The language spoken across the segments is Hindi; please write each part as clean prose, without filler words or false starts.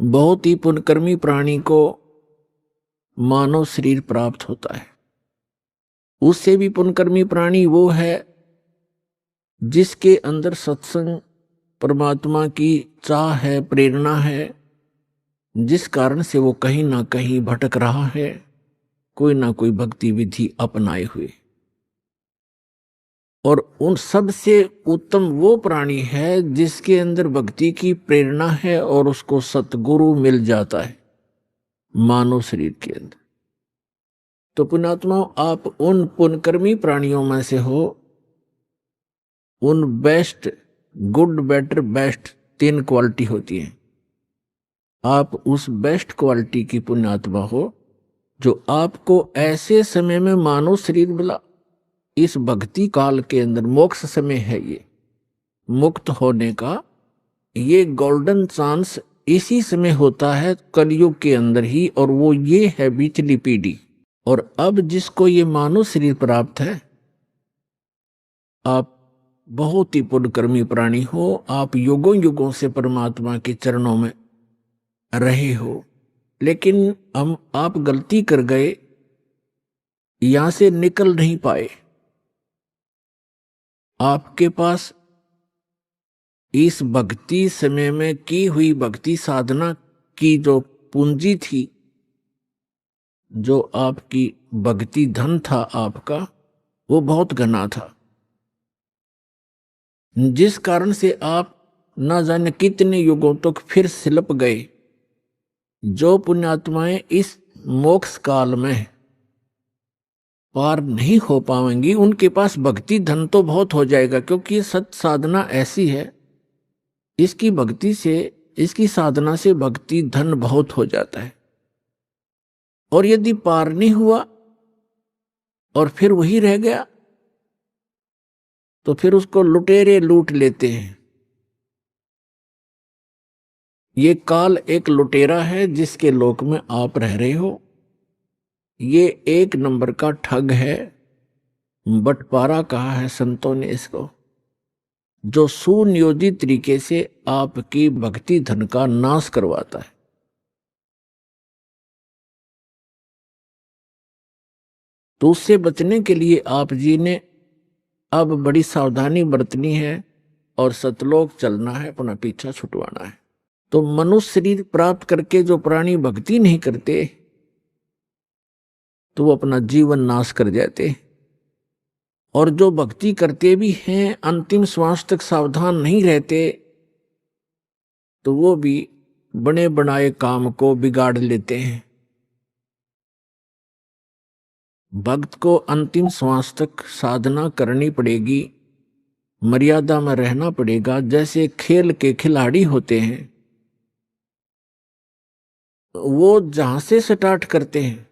बहुत ही पुण्यकर्मी प्राणी को मानव शरीर प्राप्त होता है। उससे भी पुण्यकर्मी प्राणी वो है जिसके अंदर सत्संग, परमात्मा की चाह है, प्रेरणा है, जिस कारण से वो कहीं ना कहीं भटक रहा है, कोई ना कोई भक्ति विधि अपनाए हुए। और उन सब से उत्तम वो प्राणी है जिसके अंदर भक्ति की प्रेरणा है और उसको सतगुरु मिल जाता है मानव शरीर के अंदर। तो पुण्यात्मा, आप उन पुण्यकर्मी प्राणियों में से हो। उन best, good, better, best 3 quality होती है। आप उस बेस्ट क्वालिटी की पुण्यात्मा हो जो आपको ऐसे समय में मानव शरीर मिला। इस भक्ति काल के अंदर मोक्ष समय है, ये मुक्त होने का ये गोल्डन चांस इसी समय होता है, कलयुग के अंदर ही। और वो ये है बीचली पीढ़ी। और अब जिसको ये मानव शरीर प्राप्त है, आप बहुत ही पुण्यकर्मी प्राणी हो। आप युगों युगों से परमात्मा के चरणों में रहे हो, लेकिन हम आप गलती कर गए, यहां से निकल नहीं पाए। आपके पास इस भक्ति समय में की हुई भक्ति साधना की जो पूंजी थी, जो आपकी भक्ति धन था आपका, वो बहुत घना था, जिस कारण से आप न जाने कितने युगों तक फिर सिलप गए। जो पुण्यात्माएं इस मोक्ष काल में पार नहीं हो पाएंगी, उनके पास भक्ति धन तो बहुत हो जाएगा, क्योंकि ये सत साधना ऐसी है, इसकी भक्ति से, इसकी साधना से भक्ति धन बहुत हो जाता है। और यदि पार नहीं हुआ और फिर वही रह गया, तो फिर उसको लुटेरे लूट लेते हैं। ये काल एक लुटेरा है जिसके लोक में आप रह रहे हो। ये 1 नंबर का ठग है, बंटवारा कहा है संतों ने इसको, जो सुनियोजित तरीके से आपकी भक्ति धन का नाश करवाता है। तो उससे बचने के लिए आप जी ने अब बड़ी सावधानी बरतनी है और सतलोक चलना है, अपना पीछा छुटवाना है। तो मनुष्य शरीर प्राप्त करके जो प्राणी भक्ति नहीं करते, तो वो अपना जीवन नाश कर जाते। और जो भक्ति करते भी हैं, अंतिम श्वास तक सावधान नहीं रहते, तो वो भी बने बनाए काम को बिगाड़ लेते हैं। भक्त को अंतिम श्वास तक साधना करनी पड़ेगी, मर्यादा में रहना पड़ेगा। जैसे खेल के खिलाड़ी होते हैं, वो जहां से स्टार्ट करते हैं,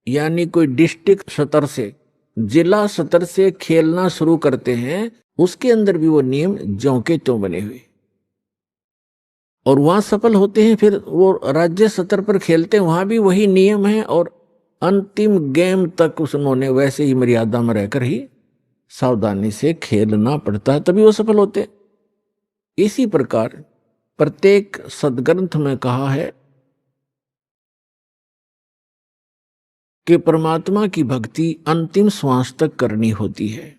यानी कोई डिस्ट्रिक्ट स्तर से, जिला स्तर से खेलना शुरू करते हैं, उसके अंदर भी वो नियम ज्यों के त्यों बने हुए, और वहां सफल होते हैं। फिर वो राज्य स्तर पर खेलते हैं, वहां भी वही नियम है, और अंतिम गेम तक उन्होंने वैसे ही मर्यादा में रहकर ही सावधानी से खेलना पड़ता है, तभी वो सफल होते हैं। इसी प्रकार प्रत्येक सदग्रंथ में कहा है कि परमात्मा की भक्ति अंतिम श्वास तक करनी होती है।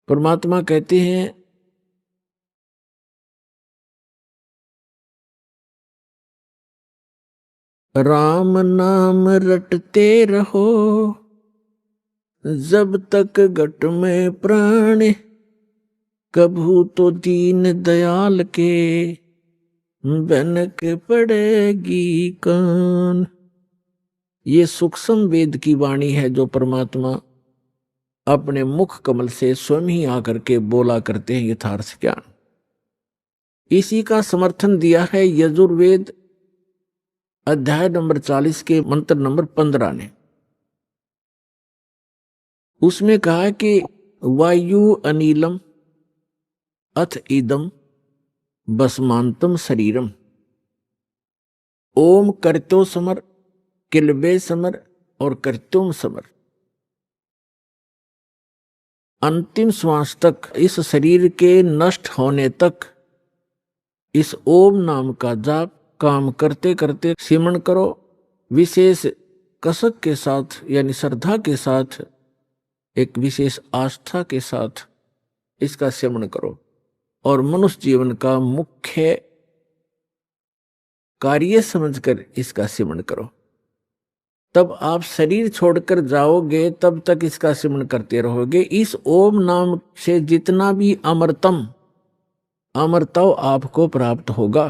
परमात्मा कहते हैं, राम नाम रटते रहो जब तक घट में प्राण, कभू तो दीन दयाल के बनक पड़ेगी कान। ये सूक्ष्म वेद की वाणी है जो परमात्मा अपने मुख कमल से स्वयं ही आकर के बोला करते हैं यथार्थ ज्ञान। इसी का समर्थन दिया है यजुर्वेद अध्याय नंबर 40 के मंत्र नंबर 15 ने। उसमें कहा कि वायु अनिलम अथ इदम बसमांतम शरीरम, ओम करतो समर, किलबे समर और करतुम समर। अंतिम श्वास तक, इस शरीर के नष्ट होने तक इस ओम नाम का जाप काम करते करते सिमरण करो। विशेष कसक के साथ यानी श्रद्धा के साथ, एक विशेष आस्था के साथ इसका सिमरण करो और मनुष्य जीवन का मुख्य कार्य समझकर इसका सिमरण करो। तब आप शरीर छोड़कर जाओगे तब तक इसका सिमरण करते रहोगे। इस ओम नाम से जितना भी अमरतम अमरत्व आपको प्राप्त होगा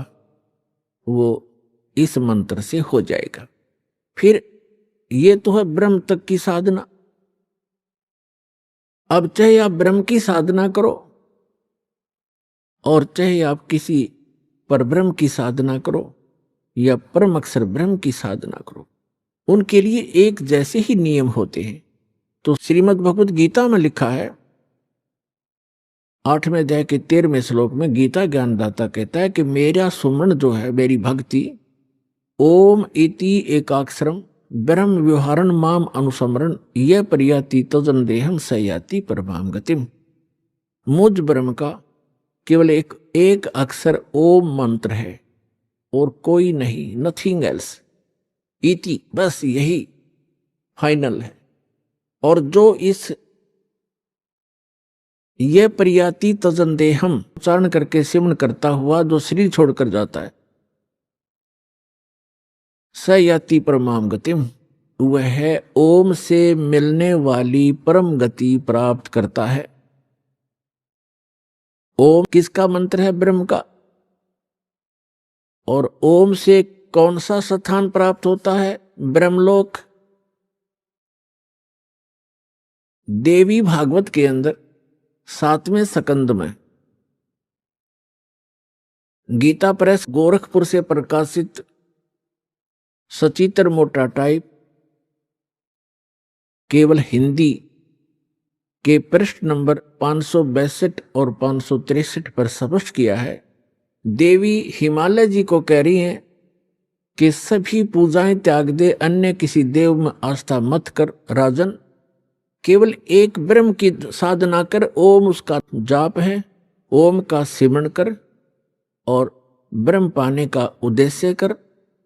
वो इस मंत्र से हो जाएगा। फिर ये तो है ब्रह्म तक की साधना। अब चाहे आप ब्रह्म की साधना करो और चाहे आप किसी परब्रह्म की साधना करो या परम अक्षर ब्रह्म की साधना करो, उनके लिए एक जैसे ही नियम होते हैं। तो श्रीमद् भगवत गीता में लिखा है 8वें अध्याय के 13वें श्लोक में गीता ज्ञानदाता कहता है कि मेरा सुमरण जो है, मेरी भक्ति, ओम इति एकाक्षरम ब्रह्म व्यवहारण माम अनुसमरण यह प्रयाति तजन देहम सयाति परमाम गतिम। मुझ ब्रह्म का केवल एक अक्षर ओम मंत्र है और कोई नहीं, नथिंग एल्स। इति, बस यही फाइनल है। और जो इस ये प्रयाति तजन देहम उच्चारण करके सिमरण करता हुआ जो शरीर छोड़कर जाता है, सयाति परमाम गतिम, वह ओम से मिलने वाली परम गति प्राप्त करता है। ओम किसका मंत्र है? ब्रह्म का। और ओम से कौन सा स्थान प्राप्त होता है? ब्रह्मलोक। देवी भागवत के अंदर 7वें स्कंद में गीता प्रेस गोरखपुर से प्रकाशित सचित्र मोटा टाइप केवल हिंदी के पृष्ठ नंबर 562 और 563 पर स्पष्ट किया है। देवी हिमालय जी को कह रही हैं कि सभी पूजाएं त्याग दे, अन्य किसी देव में आस्था मत कर राजन, केवल एक ब्रह्म की साधना कर, ओम उसका जाप है, ओम का सिमरण कर और ब्रह्म पाने का उद्देश्य कर,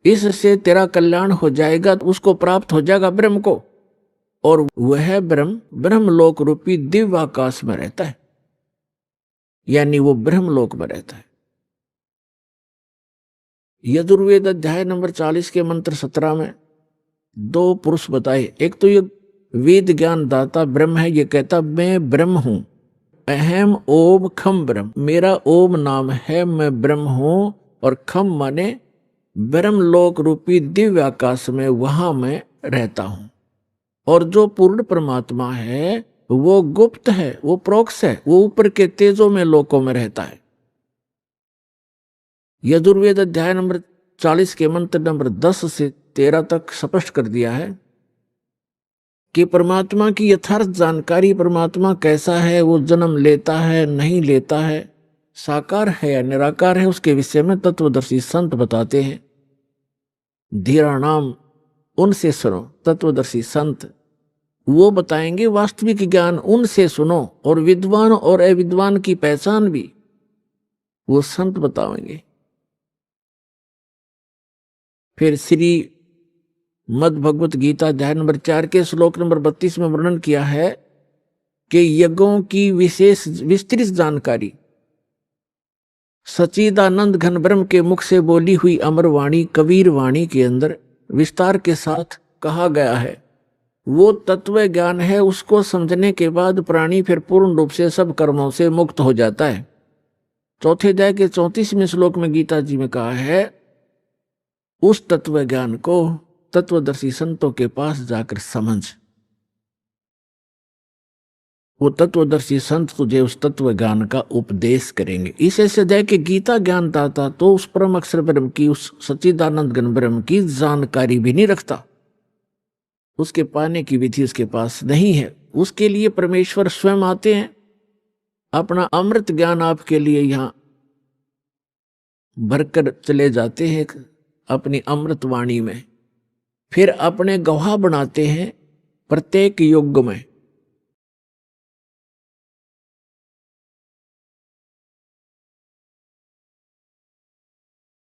इससे तेरा कल्याण हो जाएगा, उसको प्राप्त हो जाएगा ब्रह्म को। और वह ब्रह्म ब्रह्मलोक रूपी दिव्य आकाश में रहता है, यानी वो ब्रह्मलोक में रहता है। यजुर्वेद अध्याय नंबर 40 के मंत्र 17 में 2 पुरुष बताए। एक तो ये वेद ज्ञान दाता ब्रह्म है, ये कहता मैं ब्रह्म हूं, अहम ओम खम ब्रह्म, मेरा ओम नाम है, मैं ब्रह्म हूं। और खम माने ब्रह्मलोक रूपी दिव्य आकाश में, वहां मैं रहता हूं। और जो पूर्ण परमात्मा है वो गुप्त है, वो प्रोक्ष है, वो ऊपर के तेजों में लोकों में रहता है। यजुर्वेद अध्याय नंबर 40 के मंत्र नंबर 10 से 13 तक स्पष्ट कर दिया है कि परमात्मा की यथार्थ जानकारी, परमात्मा कैसा है, वो जन्म लेता है नहीं लेता है, साकार है या निराकार है, उसके विषय में तत्वदर्शी संत बताते हैं। धीरा नाम उनसे सुनो, तत्वदर्शी संत वो बताएंगे वास्तविक ज्ञान, उनसे सुनो। और विद्वान और अविद्वान की पहचान भी वो संत बताएंगे। फिर श्री मद् भगवत गीता अध्याय नंबर 4 के श्लोक नंबर 32 में वर्णन किया है कि यज्ञों की विशेष विस्तृत जानकारी सच्चिदानंद घन ब्रह्म के मुख से बोली हुई अमर वाणी कबीर वाणी के अंदर विस्तार के साथ कहा गया है। वो तत्व ज्ञान है, उसको समझने के बाद प्राणी फिर पूर्ण रूप से सब कर्मों से मुक्त हो जाता है। चौथे अध्याय के 34वें श्लोक में गीता जी में कहा है उस तत्व ज्ञान को तत्वदर्शी संतों के पास जाकर समझ, वो तत्वदर्शी संत तुझे उस तत्व ज्ञान का उपदेश करेंगे। इस अध्याय के गीता ज्ञान दाता तो उस परम अक्षर ब्रह्म की, उस सच्चिदानंद घन ब्रह्म की जानकारी भी नहीं रखता, उसके पाने की विधि उसके पास नहीं है। उसके लिए परमेश्वर स्वयं आते हैं, अपना अमृत ज्ञान आपके लिए यहां भरकर चले जाते हैं अपनी अमृत वाणी में, फिर अपने गवाह बनाते हैं प्रत्येक युग में।